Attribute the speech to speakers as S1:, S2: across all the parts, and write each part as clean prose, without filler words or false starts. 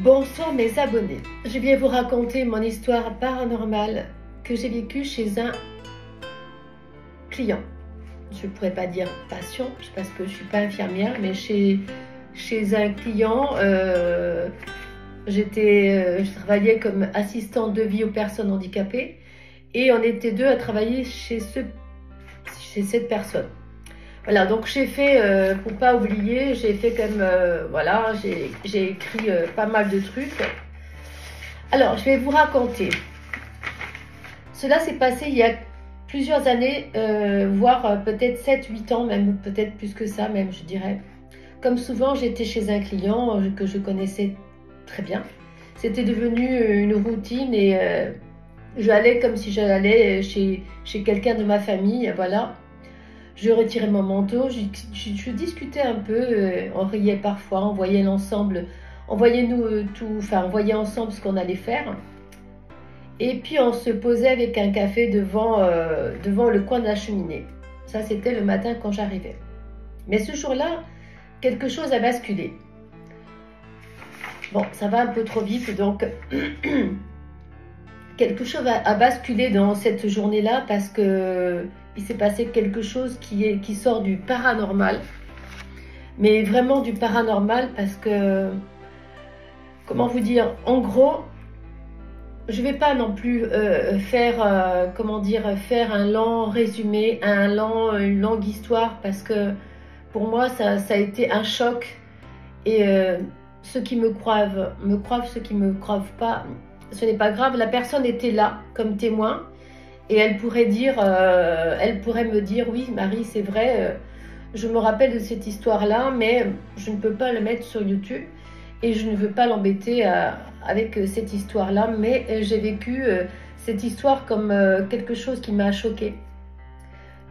S1: Bonsoir mes abonnés, je viens vous raconter mon histoire paranormale que j'ai vécue chez un client. Je ne pourrais pas dire patient parce que je ne suis pas infirmière, mais chez un client, je travaillais comme assistante de vie aux personnes handicapées et on était deux à travailler chez cette personne. Voilà, donc j'ai fait, pour pas oublier, j'ai fait comme, voilà, j'ai écrit pas mal de trucs. Alors, je vais vous raconter. Cela s'est passé il y a plusieurs années, voire peut-être 7-8 ans, même peut-être plus que ça, même je dirais. Comme souvent, j'étais chez un client que je connaissais très bien. C'était devenu une routine et j'allais comme si j'allais chez quelqu'un de ma famille, voilà. Je retirais mon manteau, je discutais un peu, on riait parfois, on voyait l'ensemble, on voyait on voyait ensemble ce qu'on allait faire. Et puis on se posait avec un café devant le coin de la cheminée. Ça, c'était le matin quand j'arrivais. Mais ce jour-là, quelque chose a basculé. Bon, ça va un peu trop vite, donc quelque chose a basculé dans cette journée-là parce que il s'est passé quelque chose qui sort du paranormal, mais vraiment du paranormal parce que, comment vous dire, en gros, je vais pas non plus faire, comment dire, faire un long résumé, une longue histoire parce que pour moi ça a été un choc et ceux qui me croient, ceux qui me croient pas, ce n'est pas grave, la personne était là comme témoin. Et elle pourrait me dire, oui Marie, c'est vrai, je me rappelle de cette histoire-là, mais je ne peux pas le mettre sur YouTube et je ne veux pas l'embêter avec cette histoire-là, mais j'ai vécu cette histoire comme quelque chose qui m'a choquée,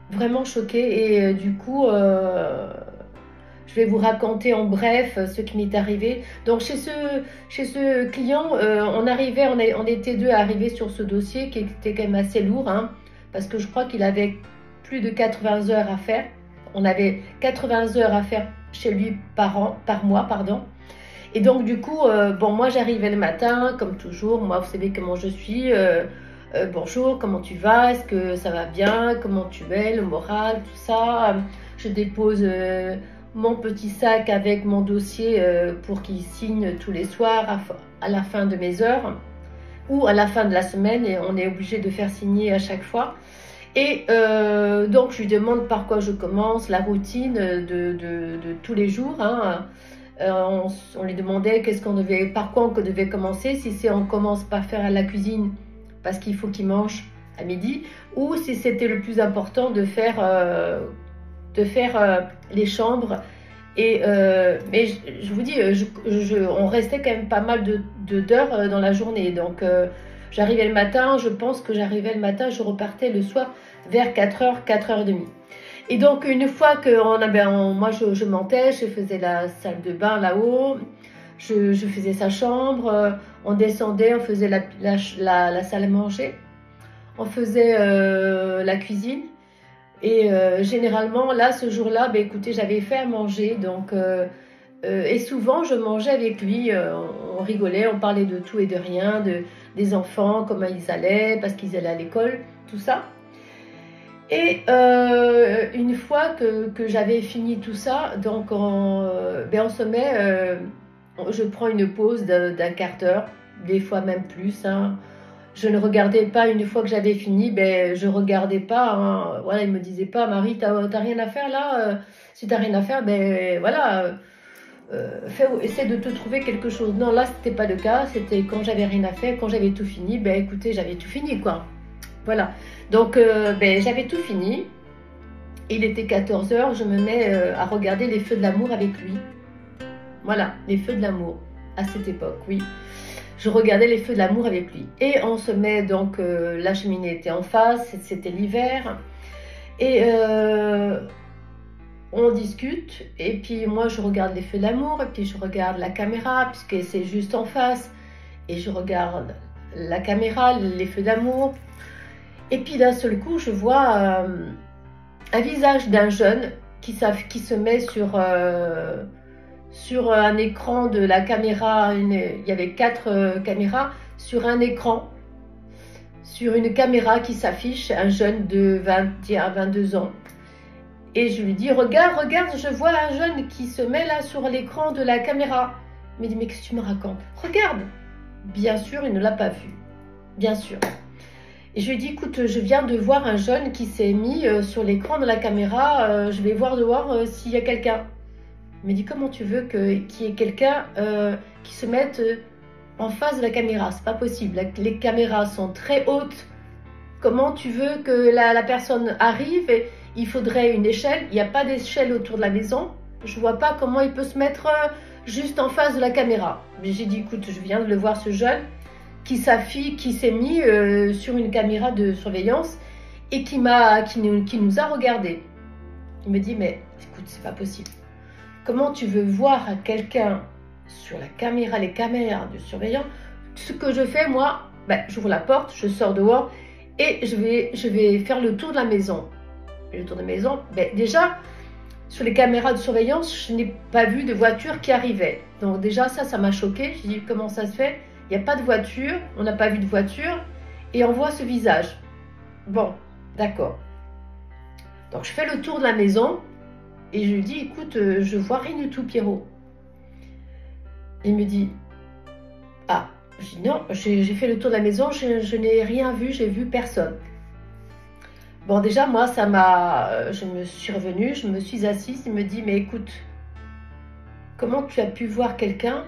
S1: vraiment choquée, et du coup, je vais vous raconter en bref ce qui m'est arrivé. Donc chez ce client, on était deux à arriver sur ce dossier qui était quand même assez lourd, hein, parce que je crois qu'il avait plus de 80 heures à faire. On avait 80 heures à faire chez lui par mois, pardon. Et donc du coup, bon, moi j'arrivais le matin, comme toujours. Moi, vous savez comment je suis. Bonjour, comment tu vas? Est-ce que ça va bien? Comment tu es? Le moral, tout ça. Je dépose mon petit sac avec mon dossier pour qu'il signe tous les soirs à la fin de mes heures ou à la fin de la semaine, et on est obligé de faire signer à chaque fois. Et donc je lui demande par quoi je commence, la routine de tous les jours, hein. On lui demandait par quoi on devait commencer, si c'est on commence par faire la cuisine parce qu'il faut qu'il mange à midi, ou si c'était le plus important de faire les chambres. Et mais je vous dis, on restait quand même pas mal d'heures dans la journée. Donc j'arrivais le matin, je pense que j'arrivais le matin, je repartais le soir vers 4h, 4h30. Et donc une fois que moi je montais, je faisais la salle de bain là-haut, je faisais sa chambre, on descendait, on faisait la salle à manger, on faisait la cuisine. Et généralement, là, ce jour-là, ben, écoutez, j'avais fait à manger. Donc, et souvent, je mangeais avec lui. On rigolait, on parlait de tout et de rien, des enfants, comment ils allaient, parce qu'ils allaient à l'école, tout ça. Et une fois que j'avais fini tout ça, donc on se met, je prends une pause d'un quart d'heure, des fois même plus, hein. Je ne regardais pas, une fois que j'avais fini, ben, je ne regardais pas, hein. Voilà, il ne me disait pas, Marie, t'as rien à faire là, si tu n'as rien à faire, ben voilà, essaie de te trouver quelque chose. Non, là, ce n'était pas le cas, c'était quand j'avais rien à faire, quand j'avais tout fini, ben écoutez, j'avais tout fini, quoi. Voilà, donc ben, j'avais tout fini, il était 14 h, je me mets à regarder les feux de l'amour avec lui. Voilà, les feux de l'amour, à cette époque, oui. Je regardais les feux de l'amour avec lui. Et on se met donc, la cheminée était en face, c'était l'hiver. Et on discute. Et puis moi, je regarde les feux de l'amour. Et puis je regarde la caméra, puisque c'est juste en face. Et je regarde la caméra, les feux d'amour. Et puis d'un seul coup, je vois un visage d'un jeune qui se met sur un écran de la caméra, il y avait 4 caméras, sur un écran, sur une caméra qui s'affiche, un jeune de 21 à 22 ans. Et je lui dis, regarde, regarde, je vois un jeune qui se met là sur l'écran de la caméra. Il me dit, mais qu'est-ce que tu me racontes? Regarde. Bien sûr, il ne l'a pas vu. Bien sûr. Et je lui dis, écoute, je viens de voir un jeune qui s'est mis sur l'écran de la caméra. Je vais voir dehors s'il y a quelqu'un. Il me dit, comment tu veux qu'il y ait quelqu'un qui se mette en face de la caméra? C'est pas possible. Les caméras sont très hautes. Comment tu veux que la personne arrive? Il faudrait une échelle. Il n'y a pas d'échelle autour de la maison. Je vois pas comment il peut se mettre juste en face de la caméra. Mais j'ai dit, écoute, je viens de le voir, ce jeune qui s'est mis sur une caméra de surveillance et qui nous a regardés. Il me dit, mais écoute, c'est pas possible. Comment tu veux voir quelqu'un sur la caméra, les caméras de surveillance? Ce que je fais, moi, ben, j'ouvre la porte, je sors dehors et je vais faire le tour de la maison. Le tour de la maison, ben, déjà, sur les caméras de surveillance, je n'ai pas vu de voiture qui arrivait. Donc déjà, ça m'a choqué. J'ai dit, comment ça se fait? Il n'y a pas de voiture, on n'a pas vu de voiture et on voit ce visage. Bon, d'accord. Donc je fais le tour de la maison et je lui dis, écoute, je vois rien du tout, Pierrot. Il me dit, ah, je dis non, j'ai fait le tour de la maison, je n'ai rien vu, j'ai vu personne. Bon, déjà, moi, je me suis revenue, je me suis assise, il me dit, mais écoute, comment tu as pu voir quelqu'un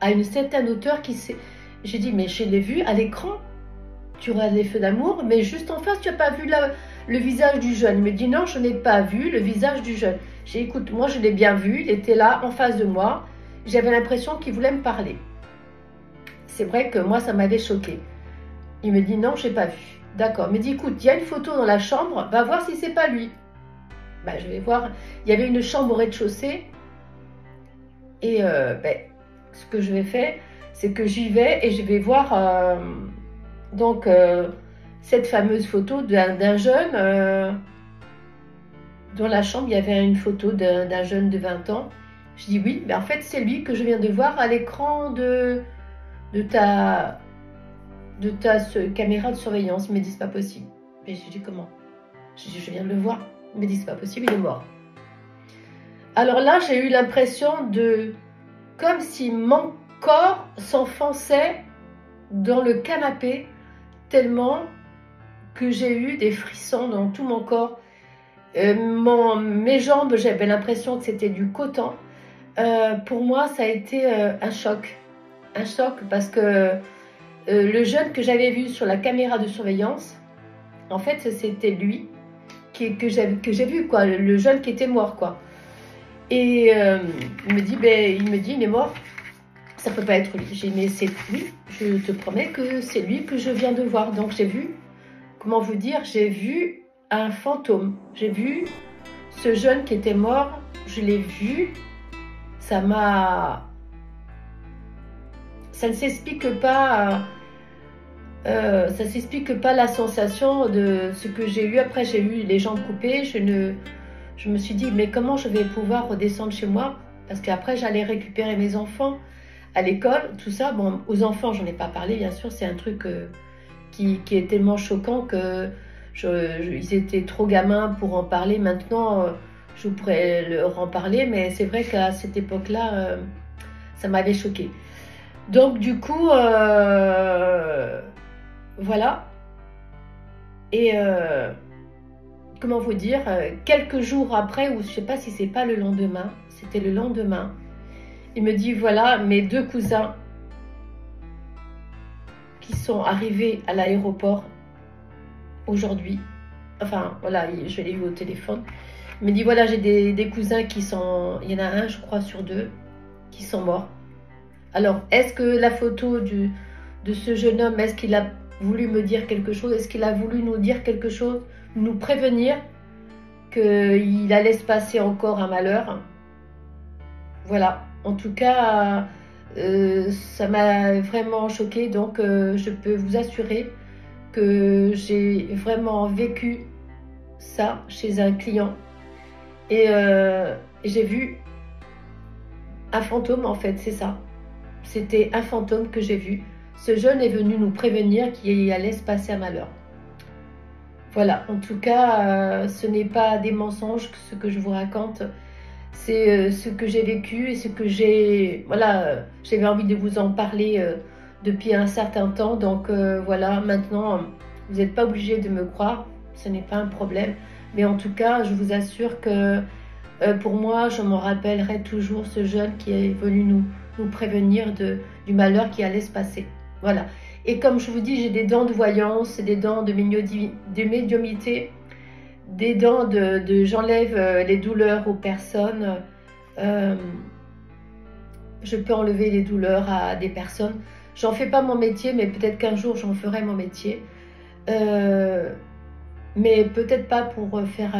S1: à une certaine hauteur qui s'est... J'ai dit, mais je l'ai vu à l'écran, tu regardes les feux d'amour, mais juste en face, tu n'as pas vu le visage du jeune. Il me dit, non, je n'ai pas vu le visage du jeune. J'ai dit, écoute, moi, je l'ai bien vu, il était là, en face de moi, j'avais l'impression qu'il voulait me parler. C'est vrai que moi, ça m'avait choqué. Il me dit, non, je n'ai pas vu. D'accord, il me dit, écoute, il y a une photo dans la chambre, va voir si c'est pas lui. Ben, je vais voir, il y avait une chambre au rez-de-chaussée, et ben, ce que je vais faire, c'est que j'y vais et je vais voir cette fameuse photo d'un jeune, dans la chambre, il y avait une photo d'un jeune de 20 ans. Je dis oui, mais en fait, c'est lui que je viens de voir à l'écran de ta caméra de surveillance. Il me dit, c'est pas possible. Et je dis, comment? Je dis, je viens de le voir. Il me dit, c'est pas possible, il est mort. Alors là, j'ai eu l'impression comme si mon corps s'enfonçait dans le canapé, tellement que j'ai eu des frissons dans tout mon corps. Mes jambes, j'avais l'impression que c'était du coton. Pour moi, ça a été un choc. Un choc parce que le jeune que j'avais vu sur la caméra de surveillance, en fait, c'était lui que j'ai vu, quoi, le jeune qui était mort, quoi. Et il me dit, il est mort, ça peut pas être lui. J'ai dit, mais c'est lui, je te promets que c'est lui que je viens de voir. Donc j'ai vu, comment vous dire, j'ai vu un fantôme. J'ai vu ce jeune qui était mort, je l'ai vu, ça ne s'explique pas. Ça ne s'explique pas la sensation de ce que j'ai eu. Après, j'ai eu les jambes coupées. Je me suis dit, mais comment je vais pouvoir redescendre chez moi? Parce qu'après, j'allais récupérer mes enfants à l'école, tout ça. Bon, aux enfants, j'en ai pas parlé, bien sûr. C'est un truc qui est tellement choquant que ils étaient trop gamins pour en parler. Maintenant, je pourrais leur en parler, mais c'est vrai qu'à cette époque-là, ça m'avait choquée. Donc, du coup... voilà, et comment vous dire, quelques jours après, ou je ne sais pas si c'est pas le lendemain, c'était le lendemain, il me dit, voilà, mes 2 cousins qui sont arrivés à l'aéroport aujourd'hui, enfin, voilà, je l'ai eu au téléphone, il me dit, voilà, j'ai des cousins qui sont, il y en a un, je crois, sur 2, qui sont morts. Alors, est-ce que la photo de ce jeune homme, est-ce qu'il a voulu me dire quelque chose? Est-ce qu'il a voulu nous dire quelque chose, nous prévenir qu'il allait se passer encore un malheur? Voilà, en tout cas, ça m'a vraiment choquée. Donc, je peux vous assurer que j'ai vraiment vécu ça chez un client. Et j'ai vu Un fantôme, en fait, c'est ça. C'était un fantôme que j'ai vu. Ce jeune est venu nous prévenir qu'il allait se passer un malheur. Voilà, en tout cas, ce n'est pas des mensonges ce que je vous raconte. C'est ce que j'ai vécu et ce que j'ai... Voilà, j'avais envie de vous en parler depuis un certain temps. Donc voilà, maintenant, vous n'êtes pas obligé de me croire. Ce n'est pas un problème. Mais en tout cas, je vous assure que pour moi, je m'en rappellerai toujours ce jeune qui est venu nous prévenir du malheur qui allait se passer. Voilà. Et comme je vous dis, j'ai des dents de voyance, des dents de médiumité, des dents j'enlève les douleurs aux personnes. Je peux enlever les douleurs à des personnes. J'en fais pas mon métier, mais peut-être qu'un jour j'en ferai mon métier. Mais peut-être pas pour faire...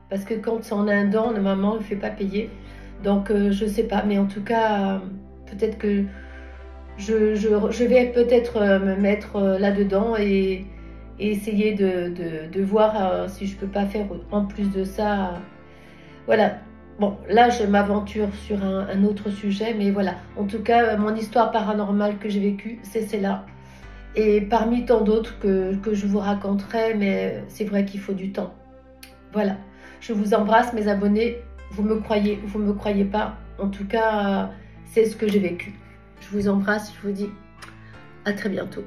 S1: parce que quand on a un dent, normalement, on ne fait pas payer. Donc, je ne sais pas. Mais en tout cas, peut-être que je vais peut-être me mettre là-dedans et essayer de voir si je ne peux pas faire en plus de ça. Voilà. Bon, là, je m'aventure sur un autre sujet. Mais voilà. En tout cas, mon histoire paranormale que j'ai vécue, c'est celle-là. Et parmi tant d'autres que je vous raconterai, mais c'est vrai qu'il faut du temps. Voilà. Je vous embrasse, mes abonnés. Vous me croyez pas. En tout cas, c'est ce que j'ai vécu. Je vous embrasse, je vous dis à très bientôt.